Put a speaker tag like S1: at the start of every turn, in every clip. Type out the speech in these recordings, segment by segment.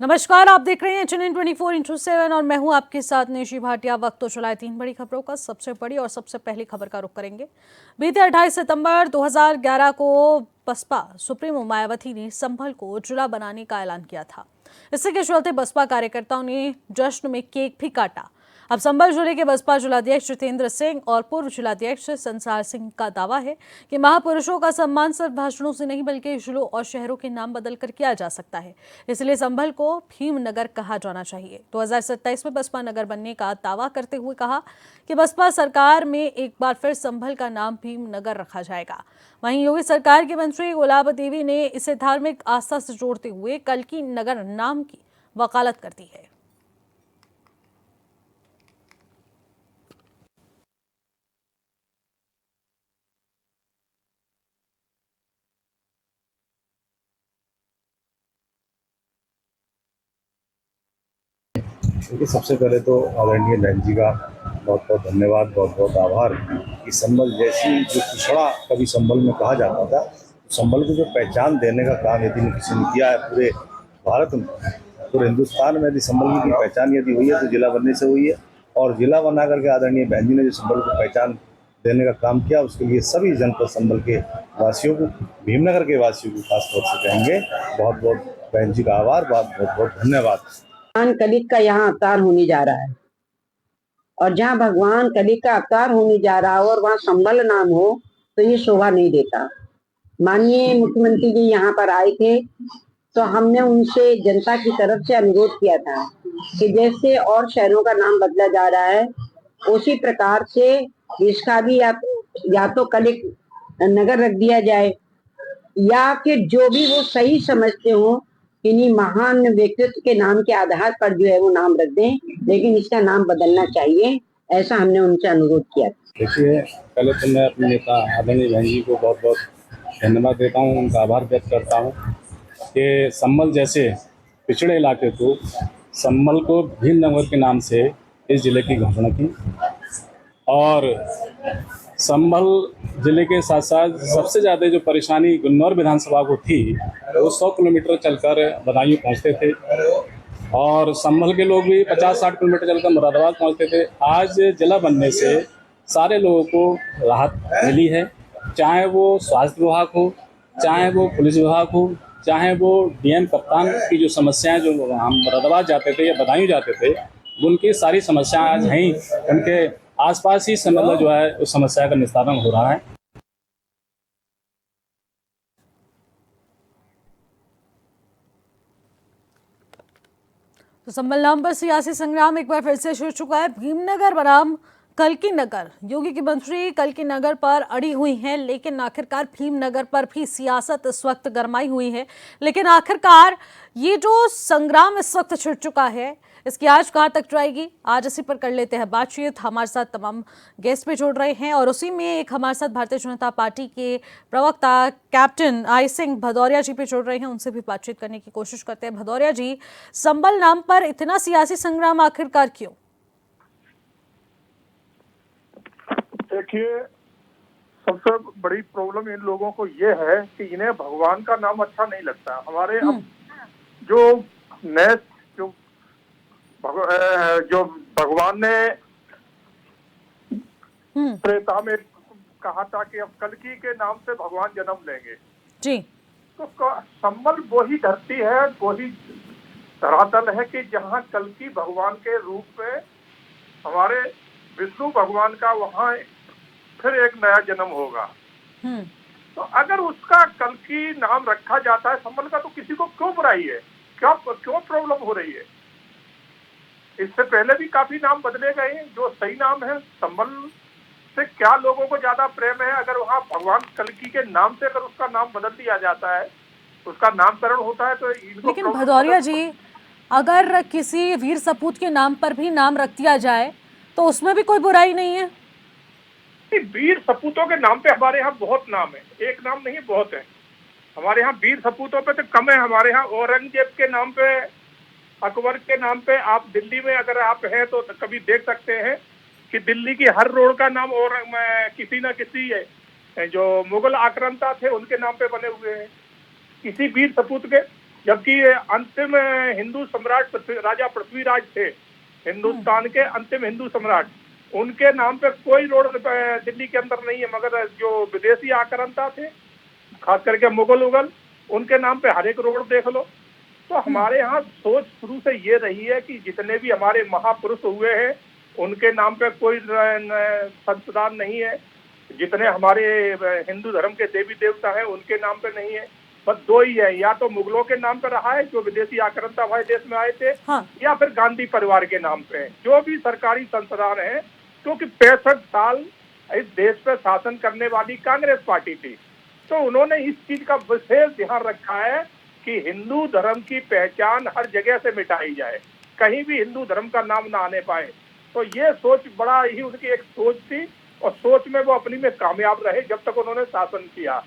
S1: नमस्कार, आप देख रहे हैं चैनल 24/7 और मैं हूं आपके साथ निशी भाटिया। वक्त तो चला है 3 बड़ी खबरों का। सबसे बड़ी और सबसे पहली खबर का रुख करेंगे। बीते 28 सितंबर 2011 को बसपा सुप्रीमो मायावती ने संभल को जिला बनाने का ऐलान किया था। इसी के चलते बसपा कार्यकर्ताओं ने जश्न में केक भी काटा। अब संभल जिले के बसपा जिलाध्यक्ष जितेंद्र सिंह और पूर्व जिलाध्यक्ष संसार सिंह का दावा है कि महापुरुषों का सम्मान सिर्फ भाषणों से नहीं बल्कि जिलों और शहरों के नाम बदलकर किया जा सकता है। इसलिए संभल को भीमनगर कहा जाना चाहिए। 2027 में बसपा नगर बनने का दावा करते हुए कहा कि बसपा सरकार में एक बार फिर संभल का नाम भीमनगर रखा जाएगा। वहीं योगी सरकार के मंत्री गुलाब देवी ने इसे धार्मिक आस्था से जोड़ते हुए कल्की नगर नाम की वकालत कर दी है।
S2: देखिए, सबसे पहले तो आदरणीय बहन जी का बहुत बहुत धन्यवाद, बहुत बहुत आभार कि संभल जैसी जो पिछड़ा कभी संभल में कहा जाता था, संभल को जो पहचान देने का काम यदि किसी ने किया है पूरे भारत में, पूरे हिंदुस्तान में यदि संभल की पहचान यदि हुई है तो जिला बनने से हुई है। और जिला बना करके आदरणीय बहन जी ने जो संभल को पहचान देने का काम किया, उसके लिए सभी जनपद संभल के वासियों को, भीमनगर के वासियों को खासतौर से कहेंगे बहुत बहुत बहन जी का आभार, बहुत बहुत धन्यवाद।
S3: भगवान कलिक का यहाँ अवतार होने जा रहा है और जहाँ भगवान कलिक का अवतार होने जा रहा हो और वहाँ संभल नाम हो तो ये शोभा नहीं देता। माननीय मुख्यमंत्री जी यहाँ पर आए थे तो हमने उनसे जनता की तरफ से अनुरोध किया था कि जैसे और शहरों का नाम बदला जा रहा है उसी प्रकार से इसका भी या तो कलिक नगर रख दिया जाए या फिर जो भी वो सही समझते हो किन्हीं महान व्यक्तित्व के नाम के आधार पर जो है वो नाम रख दें, लेकिन इसका नाम बदलना चाहिए, ऐसा हमने उनसे अनुरोध किया।
S2: देखिए, पहले तो मैं अपने नेता आदरणीय बहन जी को बहुत बहुत धन्यवाद देता हूँ, उनका आभार व्यक्त करता हूँ कि संभल जैसे पिछड़े इलाके को, संभल को भीमनगर के नाम से इस ज़िले की घोषणा की। और संभल ज़िले के साथ साथ सबसे ज़्यादा जो परेशानी गुन्नौर विधानसभा को थी वो 100 किलोमीटर चलकर बदायूं पहुँचते थे और संभल के लोग भी 50-60 किलोमीटर चलकर मुरादाबाद पहुँचते थे। आज जिला बनने से सारे लोगों को राहत मिली है, चाहे वो स्वास्थ्य विभाग हो, चाहे वो पुलिस विभाग हो, चाहे वो डीएम कप्तान की जो समस्याएं, जो हम मुरादाबाद जाते थे या बदायूं जाते थे, उनकी सारी समस्याएं आज हैं, उनके आसपास ही मतलब जो है उस समस्या का निस्तारण हो रहा है।
S1: तो संभल नाम पर सियासी संग्राम एक बार फिर से शुरू चुका है। भीमनगर बनाम कल्की नगर, योगी की मंत्री कल्की नगर पर अड़ी हुई हैं, लेकिन आखिरकार भीमनगर पर भी सियासत इस वक्त गरमाई हुई है। लेकिन आखिरकार ये जो संग्राम इस वक्त छिड़ चुका है, इसकी आज कहाँ तक जाएगी, आज इसी पर कर लेते हैं बातचीत। हमारे साथ तमाम गेस्ट भी जुड़ रहे हैं और उसी में एक हमारे साथ भारतीय जनता पार्टी के प्रवक्ता कैप्टन आई सिंह भदौरिया जी भी जुड़ रहे हैं, उनसे भी बातचीत करने की कोशिश करते हैं। भदौरिया जी, संभल नाम पर इतना सियासी संग्राम आखिरकार क्यों?
S4: देखिए, सबसे बड़ी प्रॉब्लम इन लोगों को ये है कि इन्हें भगवान का नाम अच्छा नहीं लगता। हमारे अब जो नए जो भगवान ने त्रेता में कहा था कि अब कल्की के नाम से भगवान जन्म लेंगे
S1: जी,
S4: तो संभल वही धरती है, वही धरातल है कि जहाँ कल्की भगवान के रूप में हमारे विष्णु भगवान का वहाँ फिर एक नया जन्म होगा। तो अगर उसका कल्की नाम रखा जाता है संभल का, तो किसी को क्यों बुराई है, क्यों प्रॉब्लम हो रही है? इससे पहले भी काफी नाम बदले गए हैं जो सही नाम है। संभल से क्या लोगों को ज्यादा प्रेम है? अगर वहाँ भगवान कल्की के नाम से अगर उसका नाम बदल दिया जाता है, उसका नामकरण होता है, तो इनको।
S1: लेकिन भदौरिया जी, अगर किसी वीर सपूत के नाम पर भी नाम रख दिया जाए तो उसमें भी कोई बुराई नहीं है?
S4: वीर सपूतों के नाम पे हमारे यहाँ बहुत नाम है, एक नाम नहीं बहुत है। हमारे यहाँ वीर सपूतों पे तो कम है। हमारे यहाँ औरंगजेब के नाम पे, अकबर के नाम पे, आप दिल्ली में अगर आप हैं तो कभी देख सकते हैं कि दिल्ली की हर रोड का नाम और किसी न किसी जो मुगल आक्रांता थे उनके नाम पे बने हुए हैं। किसी वीर सपूत के जबकि अंतिम हिंदू सम्राट राजा पृथ्वीराज थे, हिंदुस्तान के अंतिम हिंदू सम्राट, उनके नाम पे कोई रोड दिल्ली के अंदर नहीं है, मगर जो विदेशी आक्रांता थे, खास करके मुगल उगल, उनके नाम पे हर एक रोड देख लो। तो हमारे यहाँ सोच शुरू से ये रही है कि जितने भी हमारे महापुरुष हुए हैं उनके नाम पे कोई संस्थान नहीं है, जितने हमारे हिंदू धर्म के देवी देवता हैं उनके नाम पे नहीं है, बस दो ही है, या तो मुगलों के नाम पे रहा है जो विदेशी आक्रांता हमारे देश में आए थे,
S1: हाँ।
S4: या फिर गांधी परिवार के नाम पे है। जो भी सरकारी संस्थान है, क्योंकि 65 साल इस देश पे शासन करने वाली कांग्रेस पार्टी थी, तो उन्होंने इस चीज का विशेष ध्यान रखा है कि हिंदू धर्म की पहचान हर जगह से मिटाई जाए, कहीं भी हिंदू धर्म का नाम ना आने पाए। तो ये सोच बड़ा ही उनकी एक सोच थी, और सोच में वो अपनी में कामयाब रहे जब तक उन्होंने शासन किया।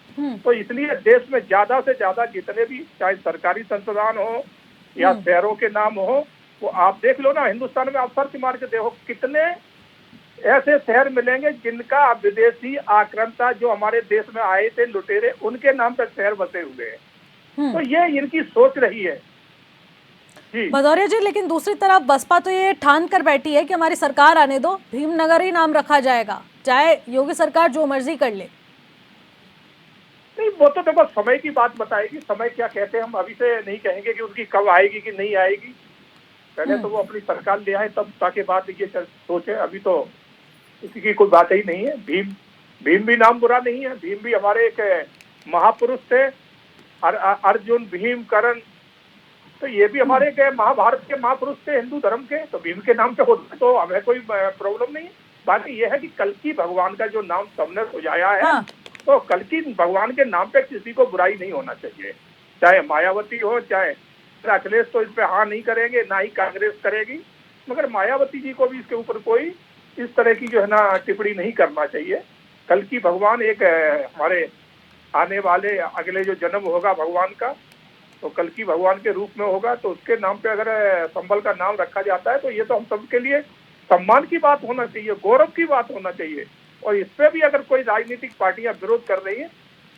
S4: तो इसलिए देश में ज्यादा से ज्यादा जितने भी चाहे सरकारी संस्थान हो या शहरों के नाम हो, वो आप देख लो ना, हिंदुस्तान में आप सर्च मार के देखो कितने ऐसे शहर मिलेंगे जिनका विदेशी आक्रांता जो हमारे देश में आए थे लुटेरे, उनके नाम पर शहर बसे हुए हैं। तो ये इनकी सोच रही है जी।
S1: भदौरिया जी, लेकिन दूसरी तरफ बसपा तो ये ठान कर बैठी है कि हमारी सरकार आने दो, भीमनगर ही नाम रखा जाएगा, चाहे योगी सरकार जो मर्जी कर ले।
S4: नहीं, वो तो देखो समय की बात बताएगी, समय क्या कहते हैं, हम अभी से नहीं कहेंगे कि उनकी कब आएगी कि नहीं आएगी। पहले तो वो अपनी सरकार ले आए तब ताकि बात ये सोचे, अभी तो किसी की कोई बात ही नहीं है। भीम भी नाम बुरा नहीं है, भीम भी हमारे एक महापुरुष थे, अर्जुन, भीम, कर्ण, तो ये भी हमारे एक महाभारत के महापुरुष थे हिंदू धर्म के, तो भीम के नाम पे होता तो हमें कोई प्रॉब्लम नहीं। बाकी ये है कि कल्कि भगवान का जो नाम सबने सुझाया है,
S1: हाँ।
S4: तो कल्कि भगवान के नाम पे किसी को बुराई नहीं होना चाहिए, चाहे मायावती हो, चाहे अखिलेश तो इस पे हाँ नहीं करेंगे, ना ही कांग्रेस करेगी, मगर मायावती जी को भी इसके ऊपर कोई इस तरह की जो है ना टिप्पणी नहीं करना चाहिए। कल्कि भगवान एक हमारे आने वाले अगले जो जन्म होगा भगवान का, तो कल्कि भगवान के रूप में होगा, तो उसके नाम पे अगर संबल का नाम रखा जाता है तो ये तो हम सबके लिए सम्मान की बात होना चाहिए, गौरव की बात होना चाहिए। और इस पे भी अगर कोई राजनीतिक पार्टियां विरोध कर रही है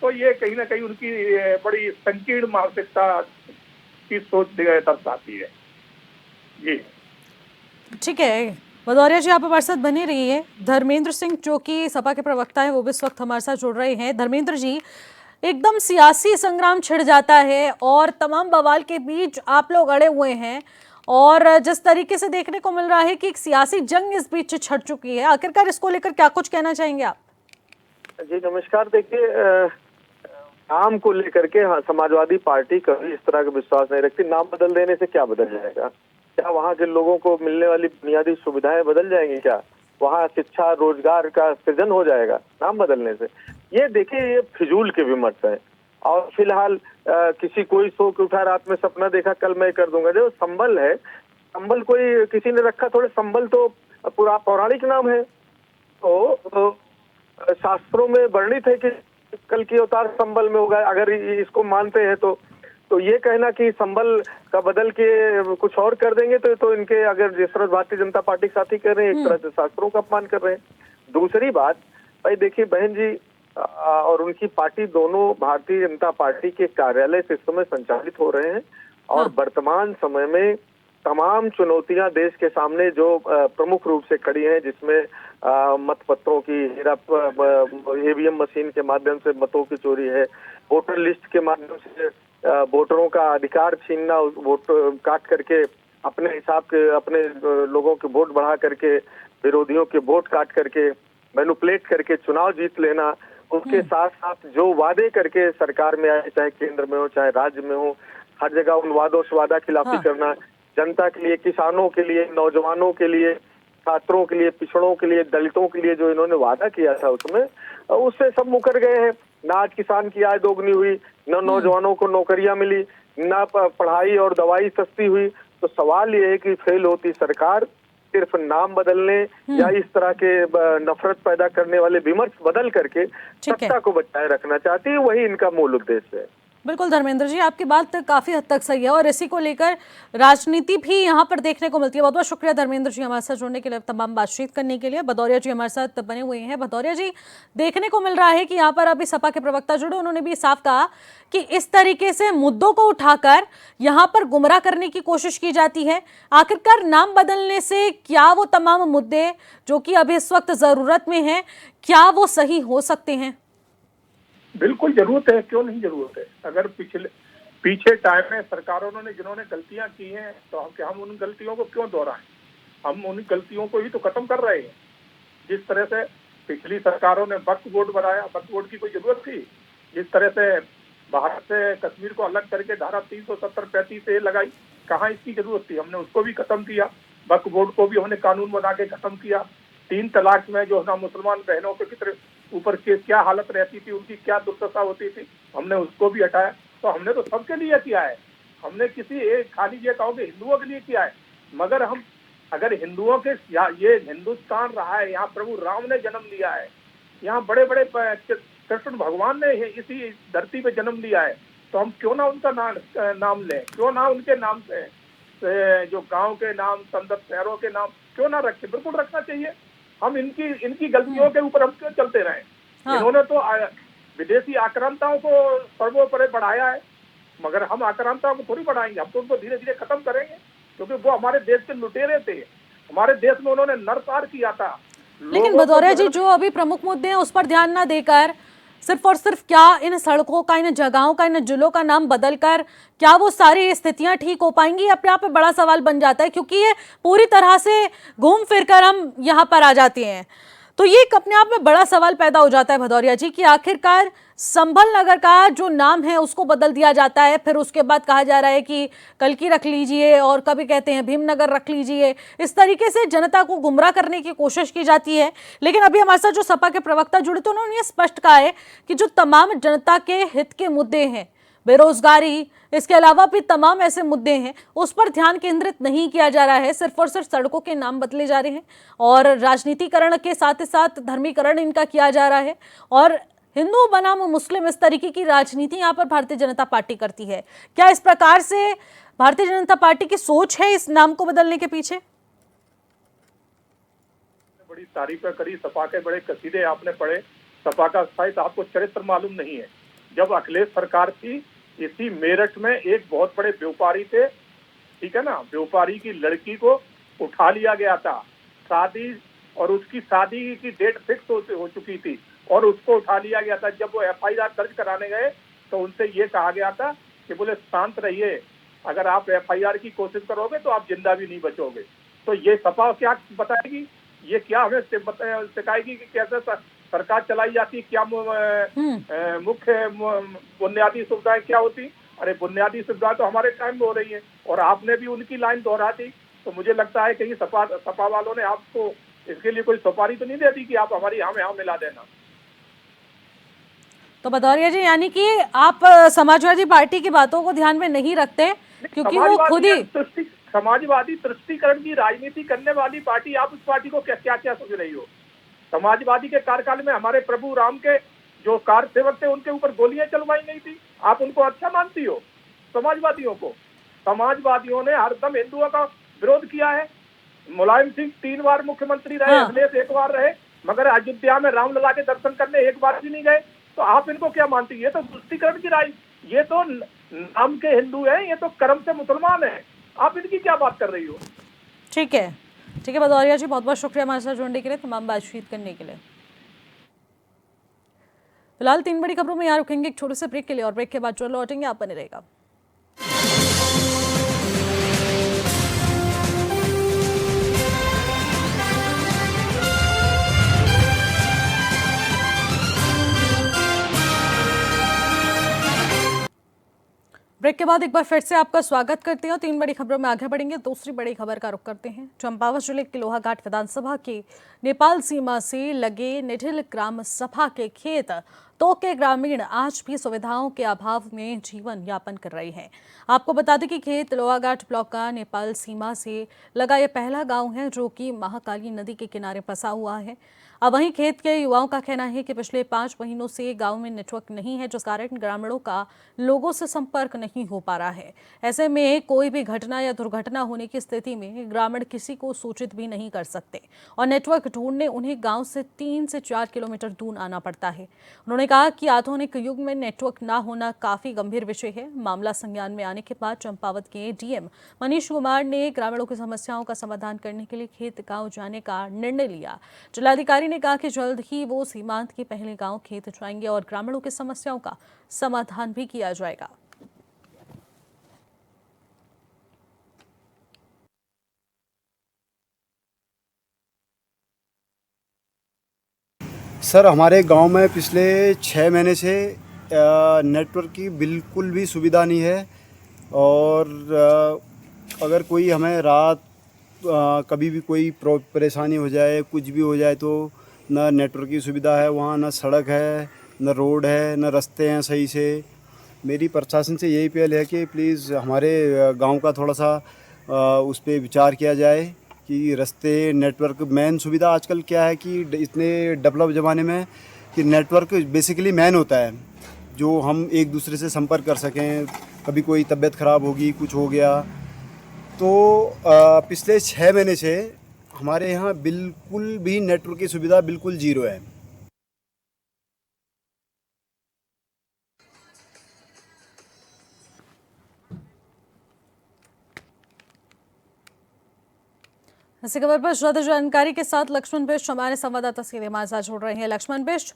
S4: तो ये कहीं ना कहीं उनकी बड़ी संकीर्ण मानसिकता की सोच दर्शाती है जी।
S1: ठीक है भदौरिया जी, आप हमारे साथ बने रहिए। धर्मेंद्र सिंह जो कि सपा के प्रवक्ता हैं, वो भी इस वक्त हमारे साथ जुड़ रहे हैं। धर्मेंद्र जी, एकदम सियासी संग्राम छिड़ जाता है और तमाम बवाल के बीच आप लोग अड़े हुए हैं, और जिस तरीके से देखने को मिल रहा है कि एक सियासी जंग इस बीच छिड़ चुकी है, आखिरकार इसको लेकर क्या कुछ कहना चाहेंगे आप?
S5: जी नमस्कार। देखिए, नाम को लेकर के हाँ, समाजवादी पार्टी कभी इस तरह का विश्वास नहीं रखती। नाम बदल देने से क्या बदल जाएगा? क्या वहाँ के लोगों को मिलने वाली बुनियादी सुविधाएं बदल जाएंगी? क्या वहाँ शिक्षा रोजगार का सृजन हो जाएगा नाम बदलने से? ये देखिए, ये फिजूल के विमर्श है। और फिलहाल किसी कोई सो के उठा, रात में सपना देखा कल मैं कर दूंगा। जो संबल है, संबल कोई किसी ने रखा थोड़े, संबल तो पूरा पौराणिक नाम है। तो शास्त्रों में वर्णित है कि कल की अवतार संबल में होगा। अगर इसको मानते हैं तो ये कहना कि संबल का बदल के कुछ और कर देंगे तो इनके, अगर जिस तरह भारतीय जनता पार्टी के साथी कर रहे हैं, एक तरह से शास्त्रों का अपमान कर रहे हैं। दूसरी बात भाई देखिए, बहन जी और उनकी पार्टी दोनों भारतीय जनता पार्टी के कार्यालय से इस समय संचालित हो रहे हैं। और वर्तमान समय में तमाम चुनौतियां देश के सामने जो प्रमुख रूप से खड़ी हैं, जिसमें मतपत्रों की हेरा, ईवीएम मशीन के माध्यम से मतों की चोरी है, वोटर लिस्ट के माध्यम से वोटरों का अधिकार छीनना, वोट काट करके अपने हिसाब के अपने लोगों के वोट बढ़ा करके विरोधियों के वोट काट करके मैनिपुलेट करके चुनाव जीत लेना। उसके साथ साथ जो वादे करके सरकार में आए, चाहे केंद्र में हो चाहे राज्य में हो, हर जगह उन वादों से वादा खिलाफी करना, जनता के लिए, किसानों के लिए, नौजवानों के लिए, छात्रों के लिए, पिछड़ों के लिए, दलितों के लिए जो इन्होंने वादा किया था उसमें, उससे सब मुकर गए हैं। ना आज किसान की आय दोगुनी हुई, न नौजवानों को नौकरियां मिली, न पढ़ाई और दवाई सस्ती हुई। तो सवाल ये है कि फेल होती सरकार सिर्फ नाम बदलने या इस तरह के नफरत पैदा करने वाले विमर्श बदल करके सत्ता को बचाए रखना चाहती है। वही इनका मूल उद्देश्य है।
S1: बिल्कुल धर्मेंद्र जी, आपकी बात काफी हद तक सही है और इसी को लेकर राजनीति भी यहाँ पर देखने को मिलती है। बहुत बहुत शुक्रिया धर्मेंद्र जी हमारे साथ जुड़ने के लिए, तमाम बातचीत करने के लिए। भदौरिया जी हमारे साथ बने हुए हैं। भदौरिया जी, देखने को मिल रहा है कि यहाँ पर अभी सपा के प्रवक्ता जुड़े, उन्होंने भी साफ कहा कि इस तरीके से मुद्दों को उठाकर यहाँ पर गुमराह करने की कोशिश की जाती है। आखिरकार नाम बदलने से क्या वो तमाम मुद्दे जो कि अभी इस वक्त जरूरत में हैं, क्या वो सही हो सकते हैं?
S4: बिल्कुल जरूरत है, क्यों नहीं जरूरत है। अगर पीछे टाइम में सरकारों ने जिन्होंने गलतियां की हैं तो हम उन गलतियों को क्यों दोहराएं। हम उन गलतियों को ही तो खत्म कर रहे हैं। जिस तरह से पिछली सरकारों ने वक्फ बोर्ड बनाया, वक्फ बोर्ड की कोई जरूरत थी? जिस तरह से भारत से कश्मीर को अलग करके धारा 370-35 से लगाई, कहाँ इसकी जरूरत थी? हमने उसको भी खत्म किया। वक्फ बोर्ड को भी हमने कानून बना के खत्म किया। 3 तलाक में जो ना मुसलमान बहनों के कितने ऊपर के क्या हालत रहती थी, उनकी क्या दुर्दशा होती थी, हमने उसको भी हटाया। तो हमने तो सबके लिए किया है। हमने किसी एक खाली ये कहोगे हिंदुओं के लिए किया है, मगर हम अगर हिंदुओं के ये हिंदुस्तान रहा है, यहाँ प्रभु राम ने जन्म लिया है, यहाँ बड़े बड़े कृष्ण भगवान ने इसी धरती पे जन्म लिया है, तो हम क्यों ना उनका नाम लें? क्यों ना उनके नाम से जो गांव के नाम, संदर्भ शहरों के नाम क्यों ना रखें? बिल्कुल रखना चाहिए। हम इनकी गलतियों के ऊपर हम क्यों चलते रहे?
S1: हाँ।
S4: इन्होंने तो विदेशी आक्रांताओं को सर्वोपरि बढ़ाया है, मगर हम आक्रांताओं को थोड़ी बढ़ाएंगे। हम तो उनको धीरे धीरे खत्म करेंगे, क्योंकि वो हमारे देश के लुटेरे थे। हमारे देश में उन्होंने नरसार किया था।
S1: लेकिन भदौरिया जी, जो अभी प्रमुख मुद्दे हैं उस पर ध्यान ना देकर सिर्फ और सिर्फ क्या इन सड़कों का, इन जगहों का, इन जिलों का नाम बदलकर क्या वो सारी स्थितियां ठीक हो पाएंगी? अपने आप में बड़ा सवाल बन जाता है, क्योंकि ये पूरी तरह से घूम फिर कर हम यहाँ पर आ जाते हैं। तो ये एक अपने आप में बड़ा सवाल पैदा हो जाता है भदौरिया जी कि आखिरकार संभल नगर का जो नाम है उसको बदल दिया जाता है, फिर उसके बाद कहा जा रहा है कि कल्की रख लीजिए और कभी कहते हैं भीमनगर रख लीजिए। इस तरीके से जनता को गुमराह करने की कोशिश की जाती है। लेकिन अभी हमारे साथ जो सपा के प्रवक्ता जुड़े तो उन्होंने ये स्पष्ट कहा है कि जो तमाम जनता के हित के मुद्दे हैं, बेरोजगारी, इसके अलावा भी तमाम ऐसे मुद्दे हैं, उस पर ध्यान केंद्रित नहीं किया जा रहा है। सिर्फ और सिर्फ सड़कों के नाम बदले जा रहे हैं और राजनीतिकरण के साथ ही साथ धर्मीकरण इनका किया जा रहा है और हिंदू बनाम मुस्लिम, इस तरीके की राजनीति यहाँ पर भारतीय जनता पार्टी करती है। क्या इस प्रकार से भारतीय जनता पार्टी की सोच है इस नाम को बदलने के पीछे?
S4: बड़ी तारीफें करी, सपा के बड़े कसीदे आपने पढ़े। सपा का शायद आपको चरित्र मालूम नहीं है। जब अखिलेश सरकार थी, इसी मेरठ में एक बहुत बड़े व्यापारी थे, ठीक है ना, व्यापारी की लड़की को उठा लिया गया था, शादी, और उसकी शादी की डेट फिक्स हो चुकी थी और उसको उठा लिया गया था। जब वो FIR दर्ज कराने गए तो उनसे ये कहा गया था कि बोले शांत रहिए, अगर आप FIR की कोशिश करोगे तो आप जिंदा भी नहीं बचोगे। तो ये सपा क्या बताएगी? ये क्या हमें सिखाएगी कि कैसे सरकार चलाई जाती, क्या मुख्य बुनियादी सुविधाएं क्या होती? अरे बुनियादी सुविधाएं तो हमारे टाइम में हो रही है और आपने भी उनकी लाइन दोहरा दी। तो मुझे लगता है कि सपा वालों ने आपको इसके लिए कोई सुपारी तो नहीं दे दी कि आप हमारी यहाँ मिला देना।
S1: तो भदौरिया जी, यानी कि आप समाजवादी पार्टी की बातों को ध्यान में नहीं रखते, क्योंकि वो खुद ही
S4: समाजवादी तुष्टीकरण की राजनीति करने वाली पार्टी, आप उस पार्टी को क्या क्या समझ रही हो? समाजवादी के कार्यकाल में हमारे प्रभु राम के जो कार सेवक थे उनके ऊपर गोलियां चलवाई गई थी। आप उनको अच्छा मानती हो? समाजवादियों को, समाजवादियों ने हरदम हिंदुओं का विरोध किया है। मुलायम सिंह 3 बार मुख्यमंत्री रहे, अखिलेश 1 बार रहे, मगर अयोध्या में रामलला के दर्शन करने 1 बार भी नहीं गए। तो आप इनको क्या मानती है? ये तो तुष्टीकरण की राय, ये तो नाम के हिंदू हैं, ये तो कर्म से मुसलमान हैं। आप इनकी क्या बात कर रही हो?
S1: ठीक है, ठीक है भदौरिया जी, बहुत बहुत शुक्रिया हमारे साथ जुड़ने के लिए, तमाम बातचीत करने के लिए। फिलहाल 3 बड़ी खबरों में यहाँ रुकेंगे एक छोटे से ब्रेक के लिए और ब्रेक के बाद जो लौटेंगे आप बने रहेगा। ब्रेक के बाद एक बार फिर से आपका स्वागत करते हैं और 3 बड़ी खबरों में आगे बढ़ेंगे। दूसरी बड़ी खबर का रुख करते हैं। चंपावत जिले के लोहाघाट विधानसभा के नेपाल सीमा से लगे निठिल ग्राम सभा के खेत तो के ग्रामीण आज भी सुविधाओं के अभाव में जीवन यापन कर रहे हैं। आपको बता दें कि खेत लोहाघाट ब्लॉक का नेपाल सीमा से लगा ये पहला गांव है जो कि महाकाली नदी के किनारे बसा हुआ है। अब वहीं खेत के युवाओं का कहना है कि पिछले 5 महीनों से गांव में नेटवर्क नहीं है, जिस कारण ग्रामीणों का लोगों से संपर्क नहीं हो पा रहा है। ऐसे में कोई भी घटना या दुर्घटना होने की स्थिति में ग्रामीण किसी को सूचित भी नहीं कर सकते और नेटवर्क ढूंढने उन्हें गांव से 3 से 4 किलोमीटर दूर आना पड़ता है। उन्होंने कहा कि आधुनिक युग में नेटवर्क ना होना काफी गंभीर विषय है। मामला संज्ञान में आने के बाद चंपावत के डीएम मनीष कुमार ने ग्रामीणों की समस्याओं का समाधान करने के लिए खेत गांव जाने का निर्णय लिया। जिलाधिकारी ने कहा कि जल्द ही वो सीमांत के पहले गांव खेत जाएंगे और ग्रामीणों की समस्याओं का समाधान भी किया जाएगा।
S6: सर, हमारे गांव में पिछले 6 महीने से नेटवर्क की बिल्कुल भी सुविधा नहीं है और अगर कोई हमें रात कभी भी कोई परेशानी हो जाए, कुछ भी हो जाए तो न नेटवर्क की सुविधा है वहाँ, न सड़क है, न रोड है, न रास्ते हैं सही से। मेरी प्रशासन से यही अपील है कि प्लीज़ हमारे गांव का थोड़ा सा उस पर विचार किया जाए कि रास्ते, नेटवर्क, मेन सुविधा आजकल क्या है कि इतने डेवलप ज़माने में कि नेटवर्क बेसिकली मेन होता है, जो हम एक दूसरे से संपर्क कर सकें। कभी कोई तबीयत ख़राब होगी, कुछ हो गया तो पिछले 6 महीने से हमारे यहाँ बिल्कुल भी नेटवर्क की सुविधा बिल्कुल ज़ीरो है।
S1: इसी खबर पर ज्यादा जानकारी के साथ लक्ष्मण बिष्ट हमारे संवाददाता सीधे हमारे साथ जुड़ रहे हैं। लक्ष्मण बिष्ट,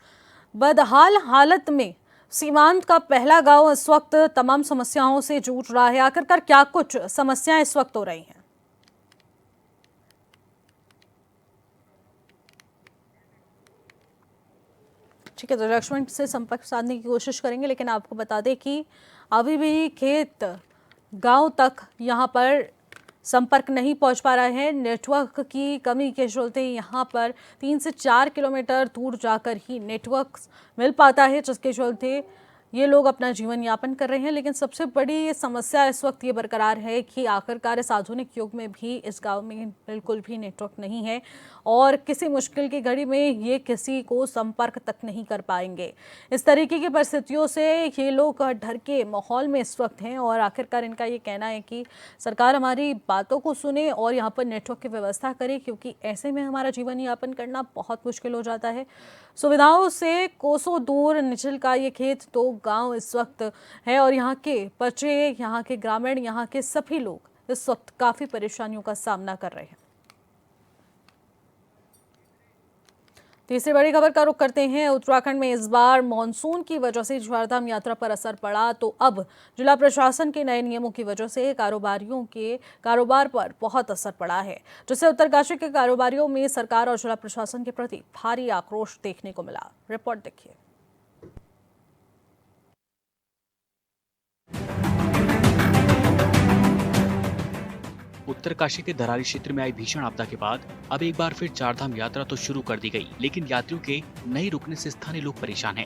S1: बदहाल हालत में सीमांत का पहला गांव इस वक्त तमाम समस्याओं से जूझ रहा है। आखिरकार क्या कुछ समस्याएं इस वक्त हो रही हैं? ठीक है, तो लक्ष्मण से संपर्क साधने की कोशिश करेंगे, लेकिन आपको बता दें कि अभी भी खेत गांव तक यहां पर संपर्क नहीं पहुंच पा रहा है। नेटवर्क की कमी के चलते यहाँ पर 3 से 4 किलोमीटर दूर जाकर ही नेटवर्क मिल पाता है, जिसके चलते ये लोग अपना जीवन यापन कर रहे हैं। लेकिन सबसे बड़ी समस्या इस वक्त ये बरकरार है कि आखिरकार इस आधुनिक युग में भी इस गांव में बिल्कुल भी नेटवर्क नहीं है और किसी मुश्किल की घड़ी में ये किसी को संपर्क तक नहीं कर पाएंगे। इस तरीके की परिस्थितियों से ये लोग डर के माहौल में इस वक्त हैं और आखिरकार इनका ये कहना है कि सरकार हमारी बातों को सुने और यहाँ पर नेटवर्क की व्यवस्था करे, क्योंकि ऐसे में हमारा जीवन यापन करना बहुत मुश्किल हो जाता है। सुविधाओं से कोसों दूर निचल का ये खेत तो गांव इस वक्त है और यहाँ के बच्चे, यहाँ के ग्रामीण, यहाँ के सभी लोग इस वक्त काफी परेशानियों का सामना कर रहे हैं। तीसरी बड़ी खबर का रुख करते हैं। उत्तराखंड में इस बार मॉनसून की वजह से चारधाम यात्रा पर असर पड़ा, तो अब जिला प्रशासन के नए नियमों की वजह से कारोबारियों के कारोबार पर बहुत असर पड़ा है, जिससे उत्तरकाशी के कारोबारियों में सरकार और जिला प्रशासन के प्रति भारी आक्रोश देखने को मिला। रिपोर्ट देखिए।
S7: उत्तरकाशी के धराली क्षेत्र में आई भीषण आपदा के बाद अब एक बार फिर चारधाम यात्रा तो शुरू कर दी गई, लेकिन यात्रियों के नहीं रुकने से स्थानीय लोग परेशान हैं।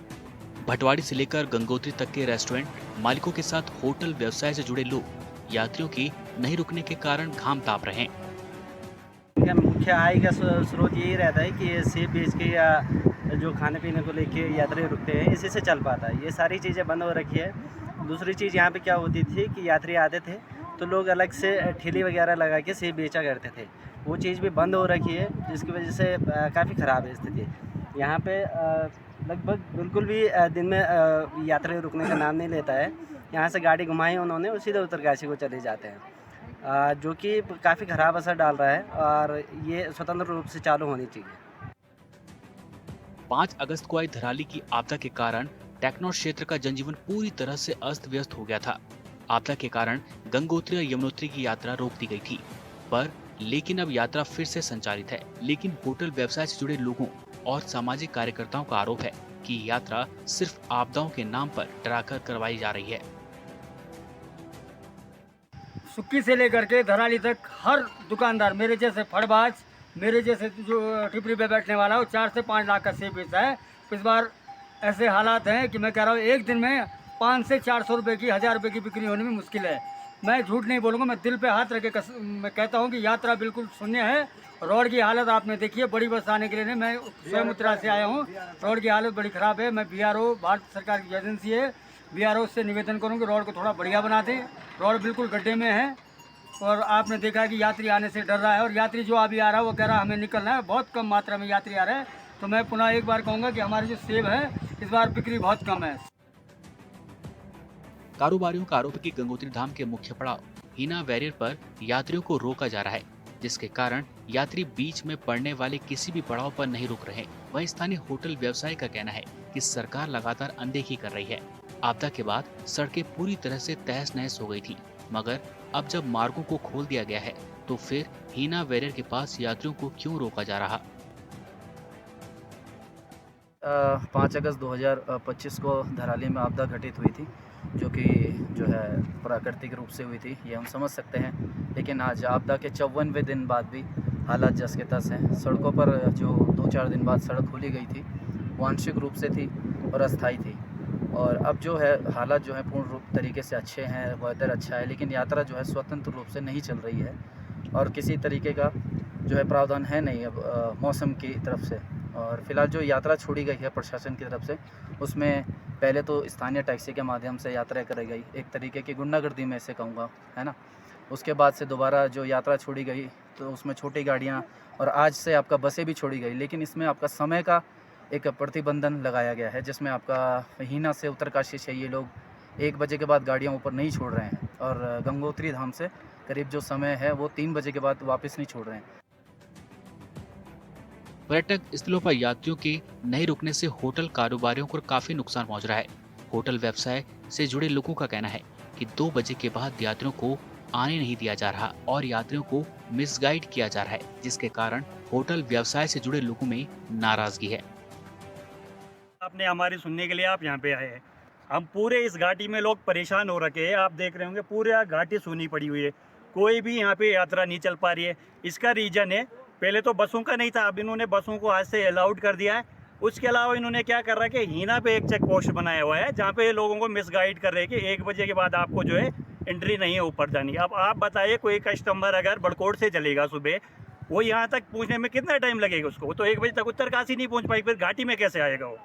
S7: भटवाड़ी से लेकर गंगोत्री तक के रेस्टोरेंट मालिकों के साथ होटल व्यवसाय से जुड़े लोग यात्रियों की नहीं रुकने के कारण घाम ताप रहे हैं।
S8: मुख्य आय का स्रोत यही रहता है कि ये सेब बेच के या जो खाने पीने को लेके यात्री रुकते हैं, इसी से चल पाता है। ये सारी चीज़ें बंद हो रखी है। दूसरी चीज़ यहाँ पे क्या होती थी कि यात्री आते थे तो लोग अलग से ठेली वगैरह लगा के सेब बेचा करते थे, वो चीज़ भी बंद हो रखी है, जिसकी वजह से काफ़ी ख़राब है स्थिति। यहाँ पे लगभग बिल्कुल भी दिन में यात्री रुकने का नाम नहीं लेता है। यहाँ से गाड़ी घुमाई उन्होंने, उसी सीधे उत्तरकाशी को चले जाते हैं, जो कि काफ़ी ख़राब असर डाल रहा है और ये स्वतंत्र रूप से चालू होनी चाहिए।
S7: 5 अगस्त को आई धराली की आपदा के कारण टेक्नोर क्षेत्र का जनजीवन पूरी तरह से अस्त व्यस्त हो गया था। आपदा के कारण गंगोत्री और यमुनोत्री की यात्रा रोक दी गई थी, लेकिन अब यात्रा फिर से संचालित है। लेकिन होटल व्यवसाय से जुड़े लोगों और सामाजिक कार्यकर्ताओं का आरोप है कि यात्रा सिर्फ आपदाओं के नाम पर डराकर करवाई जा रही है।
S9: सुक्की से लेकर के धराली तक हर दुकानदार, मेरे जैसे फड़बाज, मेरे जैसे जो टिपरी पे बैठने वाला है, वो 4 से 5 लाख का सेब बेचता है। इस बार ऐसे हालात हैं कि मैं कह रहा हूँ एक दिन में 500 से 400 रुपये की 1000 रुपये की बिक्री होने में मुश्किल है। मैं झूठ नहीं बोलूँगा, मैं दिल पे हाथ रख के मैं कहता हूँ कि यात्रा बिल्कुल शून्य है। रोड की हालत आपने देखी है, बड़ी बस आने के लिए नहीं, मैं स्वयं उत्तरा से आया हूँ। रोड की हालत बड़ी ख़राब है। मैं BRO भारत सरकार की एजेंसी है, BRO से निवेदन करूँ कि रोड को थोड़ा बढ़िया बना दें। रोड बिल्कुल गड्ढे में है और आपने देखा कि यात्री आने से डर रहा है और यात्री जो अभी आ रहा है वो कह रहा है हमें निकलना है। बहुत कम मात्रा में यात्री आ रहे हैं। तो मैं पुनः एक बार कहूँगा कि हमारी जो सेब है इस बार बिक्री बहुत कम है।
S7: कारोबारियों का आरोप है कि गंगोत्री धाम के मुख्य पड़ाव हीना बैरियर पर यात्रियों को रोका जा रहा है, जिसके कारण यात्री बीच में पड़ने वाले किसी भी पड़ाव पर नहीं रुक रहे। वहीं स्थानीय होटल व्यवसायी का कहना है कि सरकार लगातार अनदेखी कर रही है। आपदा के बाद सड़कें पूरी तरह से तहस नहस हो गई थी, मगर अब जब मार्गों को खोल दिया गया है तो फिर हीना बैरियर के पास यात्रियों को क्यों रोका जा रहा?
S10: 5 अगस्त 2025 को धराली में आपदा घटित हुई थी, जो कि है प्राकृतिक रूप से हुई थी, ये हम समझ सकते हैं। लेकिन आज आपदा के 54वें दिन बाद भी हालात जस के तस हैं। सड़कों पर जो 2-4 दिन बाद सड़क खोली गई थी वो आंशिक रूप से थी और अस्थायी थी, और अब जो है हालात जो है पूर्ण रूप तरीके से अच्छे हैं, वेदर अच्छा है, लेकिन यात्रा जो है स्वतंत्र रूप से नहीं चल रही है और किसी तरीके का जो है प्रावधान है नहीं अब मौसम की तरफ से। और फिलहाल जो यात्रा छोड़ी गई है प्रशासन की तरफ से, उसमें पहले तो स्थानीय टैक्सी के माध्यम से यात्रा कराई गई, एक तरीके की गुंडागर्दी में इसे कहूँगा, है ना। उसके बाद से दोबारा जो यात्रा छोड़ी गई तो उसमें छोटी गाड़ियाँ और आज से आपका बसें भी छोड़ी गई, लेकिन इसमें आपका समय का एक प्रतिबंधन लगाया गया है, जिसमें आपका हीना से उत्तरकाशी से ये लोग 1 बजे के बाद गाड़ियाँ ऊपर नहीं छोड़ रहे हैं और गंगोत्री धाम से करीब जो समय है वो 3 बजे के बाद वापस नहीं छोड़ रहे हैं।
S7: पर्यटक स्थलों पर यात्रियों के नहीं रुकने से होटल कारोबारियों को काफी नुकसान पहुंच रहा है। होटल व्यवसाय से जुड़े लोगों का कहना है कि 2 बजे के बाद यात्रियों को आने नहीं दिया जा रहा और यात्रियों को मिसगाइड किया जा रहा है, जिसके कारण होटल व्यवसाय से जुड़े लोगों में नाराजगी है।
S11: आपने हमारी सुनने के लिए आप यहाँ पे आए हैं। हम पूरे इस घाटी में लोग परेशान हो रखे हैं। आप देख रहे होंगे पूरे घाटी सूनी पड़ी हुई है, कोई भी यहाँ पे यात्रा नहीं चल पा रही है। इसका रीजन है, पहले तो बसों का नहीं था, अब इन्होंने बसों को आज से अलाउड कर दिया है। उसके अलावा इन्होंने क्या कर रहा है कि हीना पे एक चेक पोस्ट बनाया हुआ है जहाँ पे लोगों को मिसगाइड कर रहे हैं कि 1 बजे के बाद आपको जो है एंट्री नहीं है ऊपर जानी। अब आप बताइए कोई कस्टमर अगर बड़कोट से चलेगा सुबह, वो यहाँ तक पहुँचने में कितना टाइम लगेगा उसको? तो 1 बजे तक उत्तरकाशी नहीं पहुँच पाएगी, फिर घाटी में कैसे आएगा वो?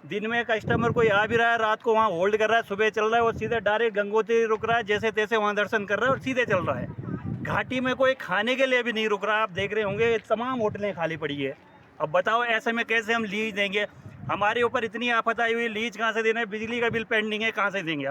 S11: दिन में कस्टमर कोई आ भी रहा है, रात को वहाँ होल्ड कर रहा है, सुबह चल रहा है, वो सीधे डायरेक्ट गंगोत्री रुक रहा है, जैसे तैसे वहाँ दर्शन कर रहा है और सीधे चल रहा है। घाटी में कोई खाने के लिए भी नहीं रुक रहा। आप देख रहे होंगे तमाम होटलें खाली पड़ी है। अब बताओ ऐसे में कैसे हम लीज देंगे? हमारे ऊपर इतनी आफत आई हुई, लीज कहाँ से देना है? बिजली का बिल पेंडिंग है, कहाँ से देंगे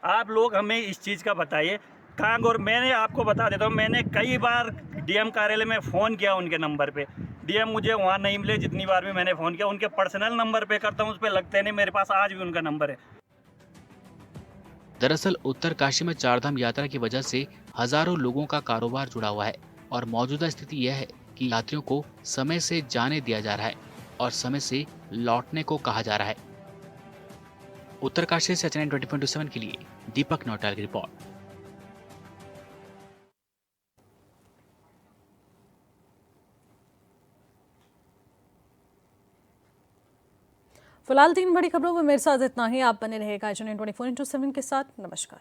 S11: आप लोग हमें इस चीज़ का बताइए कहाँ। और मैंने आपको बता देता हूँ, मैंने कई बार DM कार्यालय में फ़ोन किया, उनके नंबर पे DM मुझे वहाँ नहीं मिले। जितनी बार भी मैंने फ़ोन किया उनके पर्सनल नंबर पे करता हूँ, उस पर लगते नहीं, मेरे पास आज भी उनका नंबर है।
S7: दरअसल उत्तरकाशी में चारधाम यात्रा की वजह से हजारों लोगों का कारोबार जुड़ा हुआ है और मौजूदा स्थिति यह है कि यात्रियों को समय से जाने दिया जा रहा है और समय से लौटने को कहा जा रहा है। उत्तरकाशी से Channel 24/7 के लिए दीपक नौटाल की रिपोर्ट।
S1: फिलहाल 3 बड़ी खबरों में मेरे साथ इतना ही। आप बने रहेगा Channel 24/7 के साथ। नमस्कार।